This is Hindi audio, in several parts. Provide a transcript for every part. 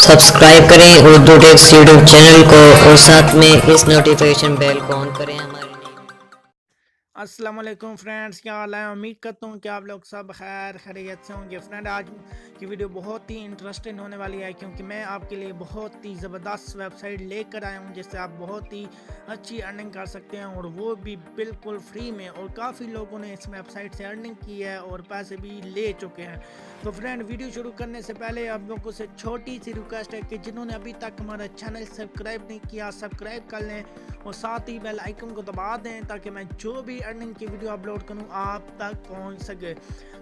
सब्सक्राइब करें उर्दू टेक्स यूट्यूब चैनल को और साथ में इस नोटिफिकेशन बेल को ऑन करें हमारे अस्सलाम वालेकुम फ्रेंड्स, क्या हाल है। उम्मीद करता हूँ कि आप लोग सब खैर खैरियत से होंगे। फ्रेंड, आज की वीडियो बहुत ही इंटरेस्टिंग होने वाली है क्योंकि मैं आपके लिए बहुत ही ज़बरदस्त वेबसाइट लेकर आया हूँ जिससे आप बहुत ही अच्छी अर्निंग कर सकते हैं और वो भी बिल्कुल फ्री में। और काफ़ी लोगों ने इस वेबसाइट से अर्निंग की है और पैसे भी ले चुके हैं। तो फ्रेंड, वीडियो शुरू करने से पहले आप लोगों से छोटी सी रिक्वेस्ट है कि जिन्होंने अभी तक हमारा चैनल सब्सक्राइब नहीं किया, सब्सक्राइब कर लें और साथ ही बेल आइकन को दबा दें ताकि मैं जो भी अर्निंग की वीडियो अपलोड करूं आप तक पहुंच सके।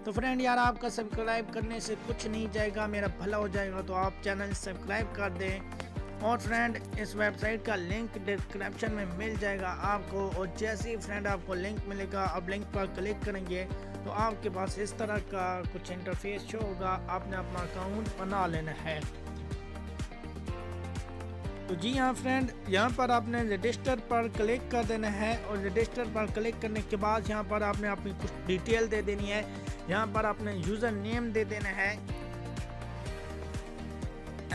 तो फ्रेंड यार, आपका सब्सक्राइब करने से कुछ नहीं जाएगा, मेरा भला हो जाएगा, तो आप चैनल सब्सक्राइब कर दें। और फ्रेंड, इस वेबसाइट का लिंक डिस्क्रिप्शन में मिल जाएगा आपको। और जैसे ही फ्रेंड आपको लिंक मिलेगा, आप लिंक पर क्लिक करेंगे तो आपके पास इस तरह का कुछ इंटरफेस शो होगा। आपने अपना अकाउंट बना लेना है। तो जी हाँ फ्रेंड, यहाँ पर आपने रजिस्टर पर क्लिक कर देना है और रजिस्टर पर क्लिक करने के बाद यहाँ पर आपने अपनी कुछ डिटेल दे देनी है। यहाँ पर आपने यूज़र नेम दे देना है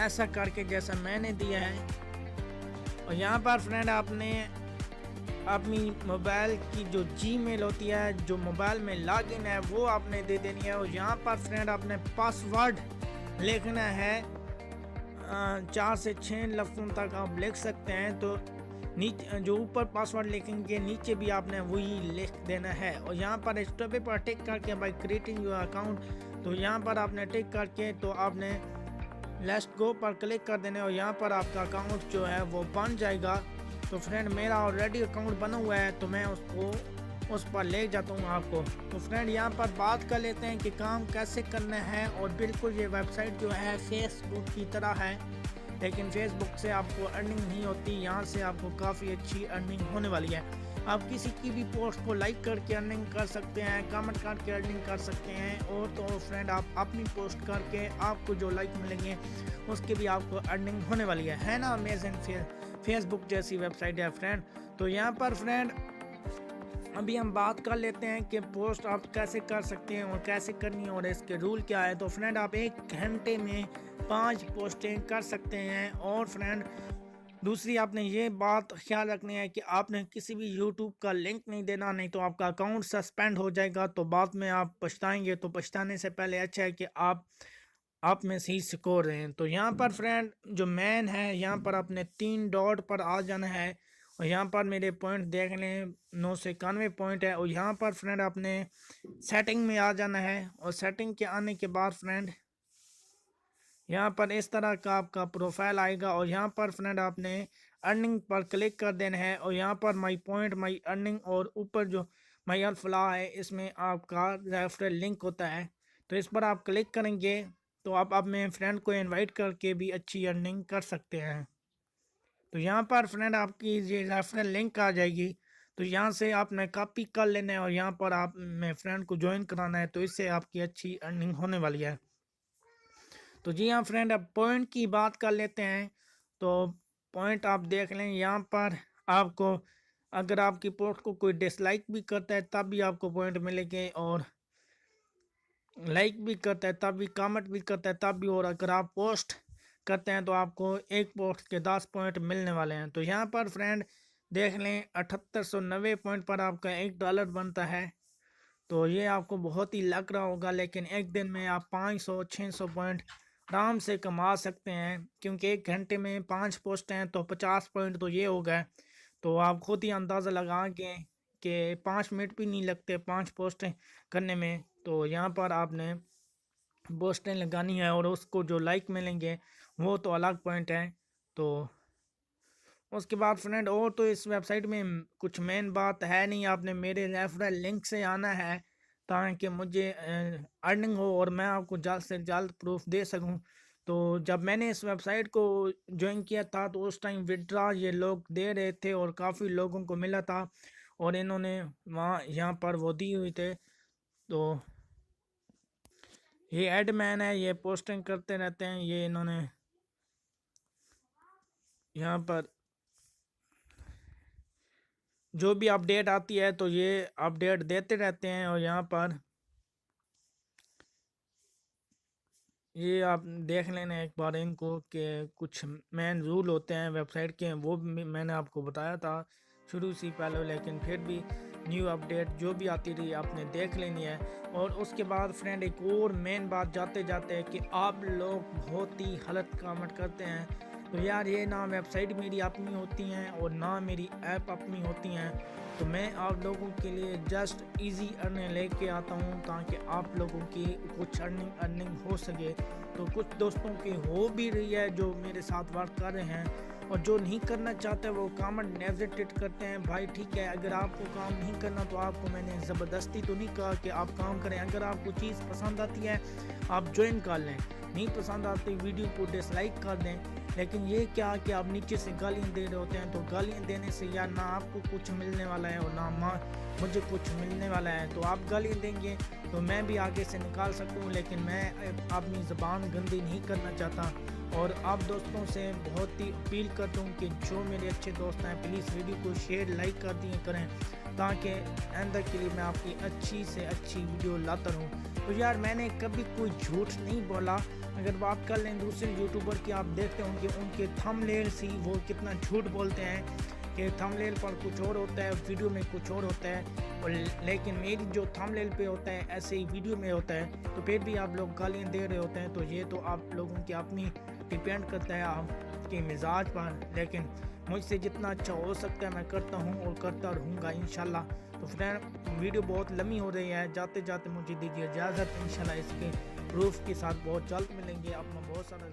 ऐसा करके जैसा मैंने दिया है। और यहाँ पर फ्रेंड आपने अपनी मोबाइल की जो जीमेल होती है, जो मोबाइल में लॉगिन है, वो आपने दे देनी है। और यहाँ पर फ्रेंड आपने पासवर्ड लिखना है 4 से 6 लफ्ज़ों तक आप लिख सकते हैं। तो नीचे जो ऊपर पासवर्ड लिखेंगे नीचे भी आपने वही लिख देना है। और यहाँ पर स्टॉप पर टिक करके बाय क्रिएटिंग योर अकाउंट, तो यहाँ पर आपने टिक करके तो आपने लेट्स गो पर क्लिक कर देना है और यहाँ पर आपका अकाउंट जो है वो बन जाएगा। तो फ्रेंड, मेरा ऑलरेडी अकाउंट बना हुआ है तो मैं उस पर ले जाता हूँ आपको। तो फ्रेंड, यहाँ पर बात कर लेते हैं कि काम कैसे करना है। और बिल्कुल ये वेबसाइट जो है फेसबुक की तरह है, लेकिन फेसबुक से आपको अर्निंग नहीं होती। यहाँ से आपको काफ़ी अच्छी अर्निंग होने वाली है। आप किसी की भी पोस्ट को लाइक करके अर्निंग कर सकते हैं, कमेंट करके अर्निंग कर सकते हैं। और तो फ्रेंड, आप अपनी पोस्ट करके आपको जो लाइक मिलेंगे उसकी भी आपको अर्निंग होने वाली है ना। अमेजिंग फेसबुक जैसी वेबसाइट है फ्रेंड। तो यहाँ पर फ्रेंड अभी हम बात कर लेते हैं कि पोस्ट आप कैसे कर सकते हैं और कैसे करनी है और इसके रूल क्या है। तो फ्रेंड, आप 1 घंटे में 5 पोस्टें कर सकते हैं। और फ्रेंड, दूसरी आपने ये बात ख्याल रखनी है कि आपने किसी भी यूट्यूब का लिंक नहीं देना, नहीं तो आपका अकाउंट सस्पेंड हो जाएगा। तो बाद में आप पछताएंगे। तो पछताने से पहले अच्छा है कि आप में सही स्कोर रहे हैं। तो यहाँ पर फ्रेंड जो मैन है, यहाँ पर आपने 3 डॉट पर आ जाना है और यहाँ पर मेरे पॉइंट देख लें 991 पॉइंट है। और यहाँ पर फ्रेंड आपने सेटिंग में आ जाना है और सेटिंग के आने के बाद फ्रेंड यहाँ पर इस तरह का आपका प्रोफाइल आएगा। और यहाँ पर फ्रेंड आपने अर्निंग पर क्लिक कर देना है और यहाँ पर माई पॉइंट, माई अर्निंग और ऊपर जो माई अल्फला है इसमें आपका रेफरल लिंक होता है। तो इस पर आप क्लिक करेंगे तो आप अपने फ्रेंड को इनवाइट करके भी अच्छी अर्निंग कर सकते हैं। तो यहाँ पर फ्रेंड आपकी ये रेफरल लिंक आ जाएगी, तो यहाँ से आपने कॉपी कर लेना है और यहाँ पर आप में फ्रेंड को ज्वाइन कराना है। तो इससे आपकी अच्छी अर्निंग होने वाली है। तो जी हाँ फ्रेंड, अब पॉइंट की बात कर लेते हैं। तो पॉइंट आप देख लें, यहाँ पर आपको अगर आपकी पोस्ट को कोई डिसलाइक भी करता है तब भी आपको पॉइंट मिलेंगे, और लाइक भी करता है तब भी, कमेंट भी करता है तब भी, और अगर आप पोस्ट करते हैं तो आपको एक पोस्ट के 10 पॉइंट मिलने वाले हैं। तो यहाँ पर फ्रेंड देख लें 7890 पॉइंट पर आपका $1 बनता है। तो ये आपको बहुत ही लग रहा होगा, लेकिन एक दिन में आप 500-600 पॉइंट आराम से कमा सकते हैं क्योंकि 1 घंटे में 5 पोस्ट हैं तो 50 पॉइंट तो ये हो गए। तो आप खुद ही अंदाज़ा लगाएंगे कि 5 मिनट भी नहीं लगते 5 पोस्टें करने में। तो यहाँ पर आपने पोस्टें लगानी है और उसको जो लाइक मिलेंगे वो तो अलग पॉइंट है। तो उसके बाद फ्रेंड और तो इस वेबसाइट में कुछ मेन बात है नहीं। आपने मेरे रेफरल लिंक से आना है ताकि मुझे अर्निंग हो और मैं आपको जल्द से जल्द प्रूफ दे सकूं। तो जब मैंने इस वेबसाइट को ज्वाइन किया था तो उस टाइम विड्रा ये लोग दे रहे थे और काफ़ी लोगों को मिला था और इन्होंने वहाँ यहाँ पर वो दी हुई थे। तो ये एडमैन है, ये पोस्टिंग करते रहते हैं, ये इन्होंने यहाँ पर जो भी अपडेट आती है तो ये अपडेट देते रहते हैं। और यहाँ पर ये आप देख लेना एक बार इनको कि कुछ मेन रूल होते हैं वेबसाइट के, वो भी मैंने आपको बताया था शुरू से पहले, लेकिन फिर भी न्यू अपडेट जो भी आती रही आपने देख लेनी है। और उसके बाद फ्रेंड एक और मेन बात जाते जाते है कि आप लोग बहुत ही गलत कमेंट करते हैं। तो यार ये ना वेबसाइट मेरी अपनी होती हैं और ना मेरी ऐप अपनी होती हैं। तो मैं आप लोगों के लिए जस्ट इजी अर्निंग लेके आता हूँ ताकि आप लोगों की कुछ अर्निंग हो सके। तो कुछ दोस्तों की हो भी रही है जो मेरे साथ वर्क कर रहे हैं, और जो नहीं करना चाहते वो कमेंट नेगेटिव करते हैं। भाई ठीक है, अगर आपको काम नहीं करना तो आपको मैंने ज़बरदस्ती तो नहीं कहा कि आप काम करें। अगर आपको चीज़ पसंद आती है आप ज्वाइन कर लें, नहीं पसंद आती वीडियो को डिसलाइक कर दें। लेकिन ये क्या कि आप नीचे से गालियाँ दे रहे होते हैं, तो गालियाँ देने से यार ना आपको कुछ मिलने वाला है और ना मुझे कुछ मिलने वाला है। तो आप गालियाँ देंगे तो मैं भी आगे से निकाल सकूँ, लेकिन मैं अपनी ज़बान गंदी नहीं करना चाहता। और आप दोस्तों से बहुत ही अपील करता हूँ कि जो मेरे अच्छे दोस्त हैं प्लीज़ वीडियो को शेयर लाइक कर दिए करें, ताकि आइंदा के लिए मैं आपकी अच्छी से अच्छी वीडियो लाता रहूँ। तो यार मैंने कभी कोई झूठ नहीं बोला। अगर बात कर लें दूसरे यूट्यूबर की, आप देखते होंगे उनके थंबनेल से वो कितना झूठ बोलते हैं कि थंबनेल पर कुछ और होता है, वीडियो में कुछ और होता है, और लेकिन मेरी जो थंबनेल पे होता है ऐसे ही वीडियो में होता है। तो फिर भी आप लोग गालियाँ दे रहे होते हैं। तो ये तो आप लोगों की अपनी डिपेंड करता है आपके मिजाज पर, लेकिन मुझसे जितना अच्छा हो सकता है मैं करता हूँ और करता रहूँगा इंशाल्लाह। तो फ्रेंड वीडियो बहुत लंबी हो रही है, जाते जाते मुझे दीजिए इजाज़त। इंशाल्लाह इसके प्रूफ के साथ बहुत जल्द मिलेंगे। अपना बहुत सारा